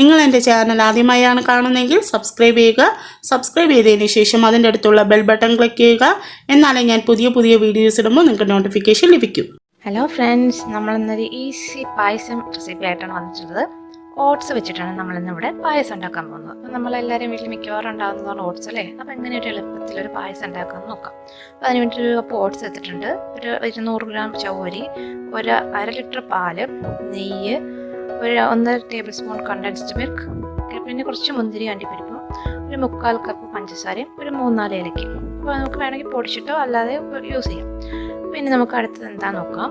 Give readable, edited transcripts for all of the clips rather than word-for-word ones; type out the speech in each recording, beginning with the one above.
നിങ്ങൾ എൻ്റെ ചാനൽ ആദ്യമായാണ് കാണുന്നതെങ്കിൽ സബ്സ്ക്രൈബ് ചെയ്യുക. സബ്സ്ക്രൈബ് ചെയ്തതിന് ശേഷം അതിൻ്റെ അടുത്തുള്ള ബെൽ ബട്ടൺ ക്ലിക്ക് ചെയ്യുക. എന്നാലേ ഞാൻ പുതിയ പുതിയ വീഡിയോസ് ഇടുമ്പോൾ നിങ്ങൾക്ക് നോട്ടിഫിക്കേഷൻ ലഭിക്കും. ഹലോ ഫ്രണ്ട്സ്, നമ്മളിന്നൊരു ഈസി പായസം റെസിപ്പി ആയിട്ടാണ് വന്നിട്ടുള്ളത്. ഓട്സ് വെച്ചിട്ടാണ് നമ്മളിന്നിവിടെ പായസം ഉണ്ടാക്കാൻ പോകുന്നത്. അപ്പം നമ്മളെല്ലാവരും വീട്ടിൽ മിക്കവാറും ഉണ്ടാകുന്നതാണ് ഓട്സ് അല്ലേ. അപ്പോൾ എങ്ങനെ ഒരു എളുപ്പത്തിലൊരു പായസം ഉണ്ടാക്കാമെന്ന് നോക്കാം. അപ്പോൾ അതിന് വേണ്ടി ഒരു കപ്പ് ഓട്സ് എടുത്തിട്ടുണ്ട്, ഒരു 200 ഗ്രാം ചവ്വരി, ഒരു 1/2 ലിറ്റർ പാല്, നെയ്യ്, ഒരു 1.5 ടേബിൾ സ്പൂൺ കണ്ടൻസ്ഡ് മിൽക്ക്, പിന്നെ കുറച്ച് മുന്തിരി അണ്ടിപ്പരിപ്പും, ഒരു 3/4 കപ്പ് പഞ്ചസാരയും, ഒരു 3-4 ഏലക്ക. അപ്പോൾ നമുക്ക് വേണമെങ്കിൽ പൊടിച്ചിട്ടോ അല്ലാതെ യൂസ് ചെയ്യാം. പിന്നെ നമുക്ക് അടുത്തത് എന്താ നോക്കാം.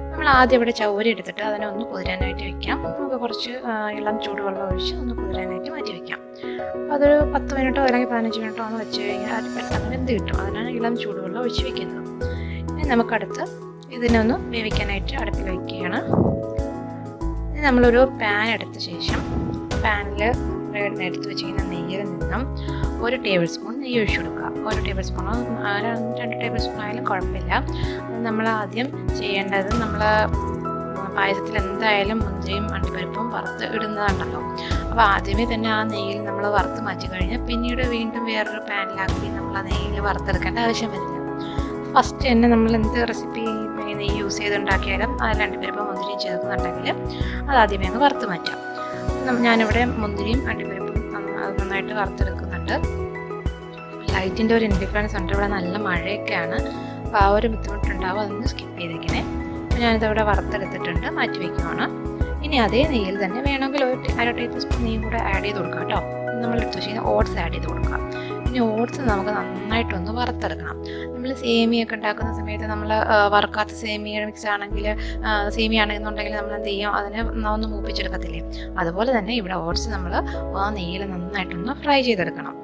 നമ്മൾ ആദ്യം ഇവിടെ ചവ്വരി എടുത്തിട്ട് അതിനെ ഒന്ന് കുതിരാനായിട്ട് വെക്കാം. നമുക്ക് കുറച്ച് ഇളം ചൂടുവെള്ളം ഒഴിച്ച് ഒന്ന് കുതിരാനായിട്ട് മാറ്റി വയ്ക്കാം. അപ്പോൾ അതൊരു 10 മിനിറ്റോ അല്ലെങ്കിൽ 15 മിനിറ്റോ ആണ് വെച്ച് കഴിഞ്ഞാൽ അത് പെട്ടെന്ന് വെന്ത് കിട്ടും. അതിനാണ് ഇളം ചൂടുവെള്ളം ഒഴിച്ച് വയ്ക്കുന്നത്. ഇനി നമുക്കടുത്ത് ഇതിനൊന്ന് വേവിക്കാനായിട്ട് അടുപ്പിൽ വയ്ക്കുകയാണ്. ഇനി നമ്മളൊരു പാൻ എടുത്ത ശേഷം പാനിൽ എടുത്ത് വെച്ചിരിക്കുന്ന നെയ്യിൽ നിന്നും 1 ടേബിൾ സ്പൂൺ നെയ്യ് ഒഴിച്ചു കൊടുക്കുക. 1 ടേബിൾ സ്പൂണോ 2 ടേബിൾ സ്പൂൺ ആയാലും കുഴപ്പമില്ല. നമ്മൾ ആദ്യം ചെയ്യേണ്ടത്, നമ്മൾ പായസത്തിൽ എന്തായാലും മുന്തിരിയും അണ്ടിപ്പരിപ്പും വറുത്ത് ഇടുന്നതാണല്ലോ. അപ്പോൾ ആദ്യമേ തന്നെ ആ നെയ്യിൽ നമ്മൾ വറുത്ത് മാറ്റി കഴിഞ്ഞാൽ പിന്നീട് വീണ്ടും വേറൊരു പാനിലാക്കി നമ്മൾ ആ നെയ്യിൽ വറുത്തെടുക്കേണ്ട ആവശ്യം വരില്ല. ഫസ്റ്റ് തന്നെ നമ്മൾ എന്ത് റെസിപ്പി നെയ്യ് യൂസ് ചെയ്തുണ്ടാക്കിയാലും അതിൽ അണ്ടിപ്പരിപ്പും മുന്തിരിയും ചേർക്കുന്നുണ്ടെങ്കിൽ അത് ആദ്യമേ ഒന്ന് വറുത്ത് മാറ്റാം. ഞാനിവിടെ മുന്തിരിയും അണ്ടിപ്പരിപ്പും നന്നായിട്ട് വറുത്തെടുക്കുന്നുണ്ട്. ലൈറ്റിൻ്റെ ഒരു ഇൻഡിഫറൻസ് ഉണ്ട്, ഇവിടെ നല്ല മഴയൊക്കെയാണ്. അപ്പോൾ ആ ഒരു ബുദ്ധിമുട്ടുണ്ടാവും, അതൊന്ന് സ്കിപ്പ് ചെയ്തേക്കണേ. അപ്പോൾ ഞാനിതവിടെ വറുത്തെടുത്തിട്ടുണ്ട്, മാറ്റി വയ്ക്കുവാണ്. ഇനി അതേ നെയ്യിൽ തന്നെ വേണമെങ്കിൽ 1/2 ടേബിൾ സ്പൂൺ നെയ്യും കൂടെ ആഡ് ചെയ്ത് കൊടുക്കാം കേട്ടോ. നമ്മൾ എടുത്ത് വെച്ച് ഓട്സ് ആഡ് ചെയ്ത് കൊടുക്കാം. ഇനി ഓട്സ് നമുക്ക് നന്നായിട്ടൊന്ന് വറുത്തെടുക്കണം. നമ്മൾ സേമിയൊക്കെ ഉണ്ടാക്കുന്ന സമയത്ത് നമ്മൾ വറുക്കാത്ത സേമിയ മിക്സ് ആണെങ്കിൽ, സേമിയ ആണെന്നുണ്ടെങ്കിൽ നമ്മൾ എന്ത് ചെയ്യും, അതിനെ ഒന്ന് മൂപ്പിച്ചെടുക്കത്തില്ലേ. അതുപോലെ തന്നെ ഇവിടെ ഓട്സ് നമ്മൾ ആ നെയ്യിൽ നന്നായിട്ടൊന്ന് ഫ്രൈ ചെയ്തെടുക്കണം.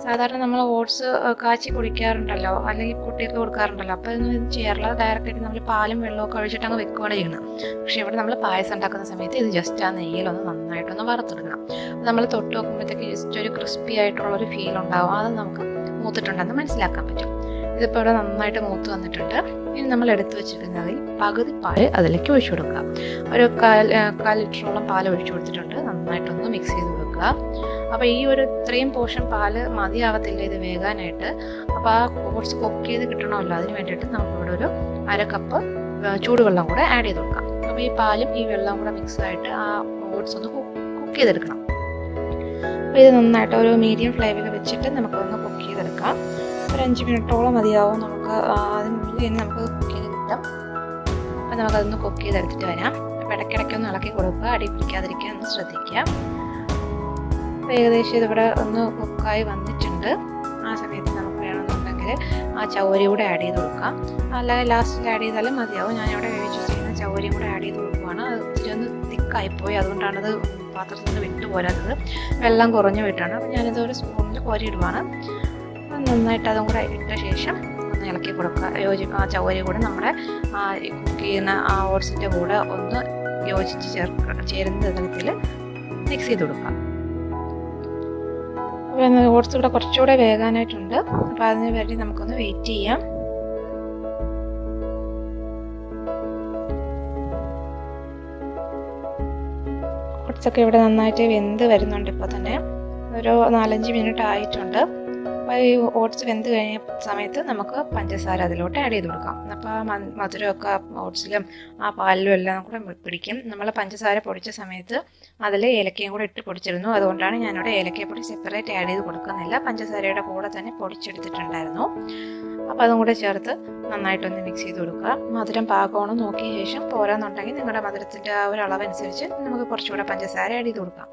സാധാരണ നമ്മൾ ഓട്സ് കാച്ചി കുടിക്കാറുണ്ടല്ലോ, അല്ലെങ്കിൽ കുട്ടികൾക്ക് കൊടുക്കാറുണ്ടല്ലോ. അപ്പോൾ ഇതൊന്നും ചെയ്യാറില്ല, ഡയറക്റ്റായിട്ട് നമ്മൾ പാലും വെള്ളമൊക്കെ ഒഴിച്ചിട്ട് അങ്ങ് വെക്കുകയാണ് ചെയ്യുന്നത്. പക്ഷേ ഇവിടെ നമ്മൾ പായസം ഉണ്ടാക്കുന്ന സമയത്ത് ഇത് ജസ്റ്റ് ആ നെയ്യിലൊന്ന് നന്നായിട്ടൊന്ന് വറുത്തെടുക്കണം. നമ്മൾ തൊട്ട് നോക്കുമ്പോഴത്തേക്ക് ജസ്റ്റ് ഒരു ക്രിസ്പി ആയിട്ടുള്ളൊരു ഫീൽ ഉണ്ടാവും. അത് നമുക്ക് മൂത്തിട്ടുണ്ടെന്ന് മനസ്സിലാക്കാൻ പറ്റും. ഇതിപ്പോൾ ഇവിടെ നന്നായിട്ട് മൂത്ത് വന്നിട്ടുണ്ട്. ഇനി നമ്മൾ എടുത്തു വെച്ചിരിക്കുന്നതിൽ പകുതി പാല് അതിലേക്ക് ഒഴിച്ചു കൊടുക്കുക. ഒരു 1/4 ലിറ്ററോളം പാൽ ഒഴിച്ചു കൊടുത്തിട്ടുണ്ട്. നന്നായിട്ടൊന്ന് മിക്സ് ചെയ്ത് കൊടുക്കുക. അപ്പോൾ ഈ ഒരു ഇത്രയും പോർഷൻ പാല് മതിയാവത്തില്ല ഇത് വേകാനായിട്ട്. അപ്പോൾ ആ ഓട്സ് കുക്ക് ചെയ്ത് കിട്ടണമല്ലോ, അതിന് വേണ്ടിയിട്ട് നമ്മളിവിടെ ഒരു 1/2 കപ്പ് ചൂടുവെള്ളം കൂടെ ആഡ് ചെയ്ത് കൊടുക്കാം. അപ്പോൾ ഈ പാലും ഈ വെള്ളവും കൂടെ മിക്സായിട്ട് ആ ഓട്സ് ഒന്ന് കുക്ക് ചെയ്തെടുക്കണം. അപ്പോൾ ഇത് നന്നായിട്ട് ഒരു മീഡിയം ഫ്ലെയിമിൽ വെച്ചിട്ട് നമുക്കൊന്ന് കുക്ക് ചെയ്തെടുക്കാം. ഒരു 5 മിനിറ്റോളം മതിയാവും. നമുക്ക് അതിനുള്ളിൽ തന്നെ നമുക്ക് കുക്ക് ചെയ്ത് കിട്ടാം. അപ്പോൾ നമുക്കതൊന്ന് കുക്ക് ചെയ്തെടുത്തിട്ട് വരാം. അപ്പോൾ ഇടയ്ക്കിടയ്ക്കൊന്ന് ഇളക്കി കൊടുക്കുക, അടി പിടിക്കാതിരിക്കാൻ ഒന്ന് ശ്രദ്ധിക്കുക. അപ്പോൾ ഏകദേശം ഇതിവിടെ ഒന്ന് കുക്കായി വന്നിട്ടുണ്ട്. ആ സമയത്ത് നമുക്ക് വേണമെന്നുണ്ടെങ്കിൽ ആ ചവ്വരി കൂടെ ആഡ് ചെയ്ത് കൊടുക്കാം. അല്ലാതെ ലാസ്റ്റിൽ ആഡ് ചെയ്താലും മതിയാവും. ഞാനിവിടെ വേവിച്ച് വെച്ചിരിക്കുന്ന ചവ്വരിയും കൂടെ ആഡ് ചെയ്ത് കൊടുക്കുകയാണ്. അത് ഇത്തിരി ഒന്ന് തിക്കായിപ്പോയി, അതുകൊണ്ടാണത് പാത്രത്തിൽ നിന്ന് വിട്ടു പോരാത്തത്. വെള്ളം കുറഞ്ഞു വിട്ടാണ്. അപ്പോൾ ഞാനിത് ഒരു സ്പൂണിൽ കോരിയിടുവാണ്. നന്നായിട്ട് അതും കൂടെ ഇട്ട ശേഷം ഒന്ന് ഇളക്കി കൊടുക്കുക. ആ ചവ്വരി കൂടെ നമ്മുടെ കുക്ക് ചെയ്യുന്ന ആ ഓട്സിൻ്റെ കൂടെ ഒന്ന് യോജിച്ച് ചേരുന്ന തരത്തിൽ മിക്സ് ചെയ്ത് കൊടുക്കുക. അപ്പോൾ ഓട്സ് കൂടെ കുറച്ചുകൂടെ വേകാനായിട്ടുണ്ട്. അപ്പോൾ അതിന് വേണ്ടി നമുക്കൊന്ന് വെയിറ്റ് ചെയ്യാം. ഓട്സൊക്കെ ഇവിടെ നന്നായിട്ട് വെന്ത് വരുന്നുണ്ട്. ഇപ്പോൾ തന്നെ ഒരു 4-5 മിനിറ്റ് ആയിട്ടുണ്ട്. അപ്പോൾ ഈ ഓട്സ് വെന്ത് കഴിഞ്ഞ സമയത്ത് നമുക്ക് പഞ്ചസാര അതിലോട്ട് ആഡ് ചെയ്ത് കൊടുക്കാം. അപ്പോൾ ആ മധുരമൊക്കെ ഓട്സിലും ആ പാലിലും എല്ലാം കൂടെ പിടിക്കും. നമ്മൾ പഞ്ചസാര പൊടിച്ച സമയത്ത് അതിൽ ഏലക്കയും കൂടെ ഇട്ട് പൊടിച്ചിരുന്നു. അതുകൊണ്ടാണ് ഞാനിവിടെ ഏലക്കപ്പൊടി സെപ്പറേറ്റ് ആഡ് ചെയ്ത് കൊടുക്കുന്നില്ല, പഞ്ചസാരയുടെ കൂടെ തന്നെ പൊടിച്ചെടുത്തിട്ടുണ്ടായിരുന്നു. അപ്പോൾ അതും കൂടെ ചേർത്ത് നന്നായിട്ടൊന്ന് മിക്സ് ചെയ്ത് കൊടുക്കുക. മധുരം പാകമാണോ നോക്കിയ ശേഷം പോരാന്നുണ്ടെങ്കിൽ നിങ്ങളുടെ മധുരത്തിൻ്റെ ആ ഒരു അളവനുസരിച്ച് നമുക്ക് കുറച്ചുകൂടെ പഞ്ചസാര ആഡ് ചെയ്ത് കൊടുക്കാം.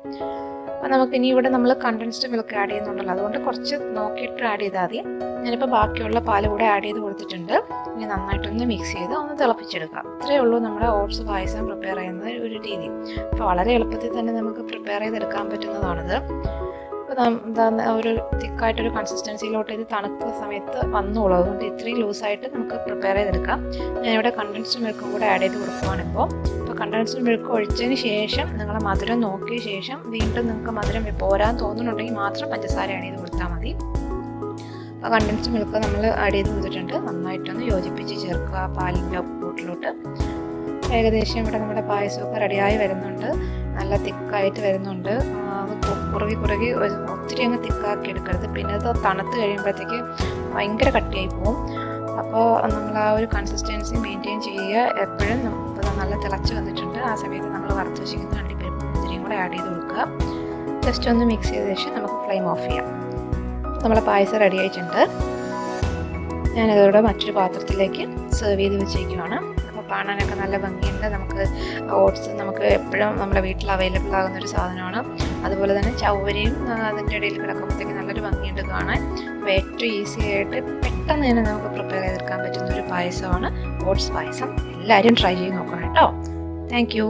അപ്പോൾ നമുക്കിനി ഇവിടെ നമ്മൾ കണ്ടൻസ്ഡ് മിൽക്ക് ആഡ് ചെയ്യുന്നുണ്ടല്ലോ, അതുകൊണ്ട് കുറച്ച് നോക്കിയിട്ട് ആഡ് ചെയ്താൽ മതി. ഞാനിപ്പോൾ ബാക്കിയുള്ള പാല് കൂടെ ആഡ് ചെയ്ത് കൊടുത്തിട്ടുണ്ട്. ഇനി നന്നായിട്ടൊന്ന് മിക്സ് ചെയ്ത് ഒന്ന് തിളപ്പിച്ചെടുക്കാം. ഇത്രയേ ഉള്ളൂ നമ്മുടെ ഓട്സ് പായസം പ്രിപ്പയർ ചെയ്യുന്ന ഒരു രീതി. അപ്പോൾ വളരെ എളുപ്പത്തിൽ തന്നെ നമുക്ക് പ്രിപ്പയർ ചെയ്തെടുക്കാൻ പറ്റുന്നതാണിത്. ഒരു തിക്കായിട്ടൊരു കൺസിസ്റ്റൻസിയിലോട്ട് ഇത് തണുക്കുന്ന സമയത്ത് വന്നോളൂ. അതുകൊണ്ട് ഇത്രയും ലൂസായിട്ട് നമുക്ക് പ്രിപ്പയർ ചെയ്തെടുക്കാം. ഞാനിവിടെ കണ്ടൻസ്ഡ് മിൽക്കും കൂടെ ആഡ് ചെയ്ത് കൊടുക്കുവാണിപ്പോൾ. അപ്പോൾ കണ്ടൻസ്ഡ് മിൽക്ക് ഒഴിച്ചതിന് ശേഷം നിങ്ങൾ മധുരം നോക്കിയ ശേഷം വീണ്ടും നിങ്ങൾക്ക് മധുരം പോരാൻ തോന്നുന്നുണ്ടെങ്കിൽ മാത്രം പഞ്ചസാര ആഡ് ചെയ്ത് കൊടുത്താൽ മതി. അപ്പോൾ കണ്ടൻസ്ഡ് മിൽക്ക് നമ്മൾ ആഡ് ചെയ്ത് കൊടുത്തിട്ടുണ്ട്. നന്നായിട്ടൊന്ന് യോജിപ്പിച്ച് ചേർക്കുക പാലിൻ്റെ കൂട്ടിലോട്ട്. ഏകദേശം ഇവിടെ നമ്മുടെ പായസമൊക്കെ റെഡിയായി വരുന്നുണ്ട്. നല്ല തിക്കായിട്ട് വരുന്നുണ്ട്. അത് കുറുകി ഒത്തിരി അങ്ങ് തിക്കാക്കി എടുക്കരുത്. പിന്നെ അത് തണുത്ത് കഴിയുമ്പോഴത്തേക്ക് ഭയങ്കര കട്ടിയായി പോവും. അപ്പോൾ നമ്മൾ ആ ഒരു കൺസിസ്റ്റൻസി മെയിൻറ്റെയിൻ ചെയ്യുക എപ്പോഴും. ഇപ്പോൾ നല്ല തിളച്ച് വന്നിട്ടുണ്ട്. ആ സമയത്ത് നമ്മൾ വറുത്ത് വെച്ചിരിക്കുന്ന അണ്ടിപ്പരിപ്പും മുന്തിരിയും കൂടെ ആഡ് ചെയ്ത് കൊടുക്കുക. ജസ്റ്റ് ഒന്ന് മിക്സ് ചെയ്ത ശേഷം നമുക്ക് ഫ്ലെയിം ഓഫ് ചെയ്യാം. നമ്മളെ പായസം റെഡി ആയിട്ടുണ്ട്. ഞാനതോടെ മറ്റൊരു പാത്രത്തിലേക്ക് സെർവ് ചെയ്ത് വെച്ചേക്കുവാണ്. അപ്പോൾ കാണാനൊക്കെ നല്ല ഭംഗിയുണ്ട്. നമുക്ക് ഓട്സ് നമുക്ക് എപ്പോഴും നമ്മുടെ വീട്ടിൽ അവൈലബിൾ ആകുന്നൊരു സാധനമാണ്. അതുപോലെ തന്നെ ചവ്വരയും അതിൻ്റെ ഇടയിൽ കിടക്കുമ്പോഴത്തേക്ക് നല്ലൊരു ഭംഗിയുണ്ട് കാണാൻ. അപ്പോൾ ഏറ്റവും ഈസി ആയിട്ട് പെട്ടെന്ന് തന്നെ നമുക്ക് പ്രിപ്പയർ ചെയ്തെടുക്കാൻ പറ്റുന്ന ഒരു പായസമാണ് ഓട്സ് പായസം. എല്ലാവരും ട്രൈ ചെയ്ത് നോക്കണം കേട്ടോ. Thank you.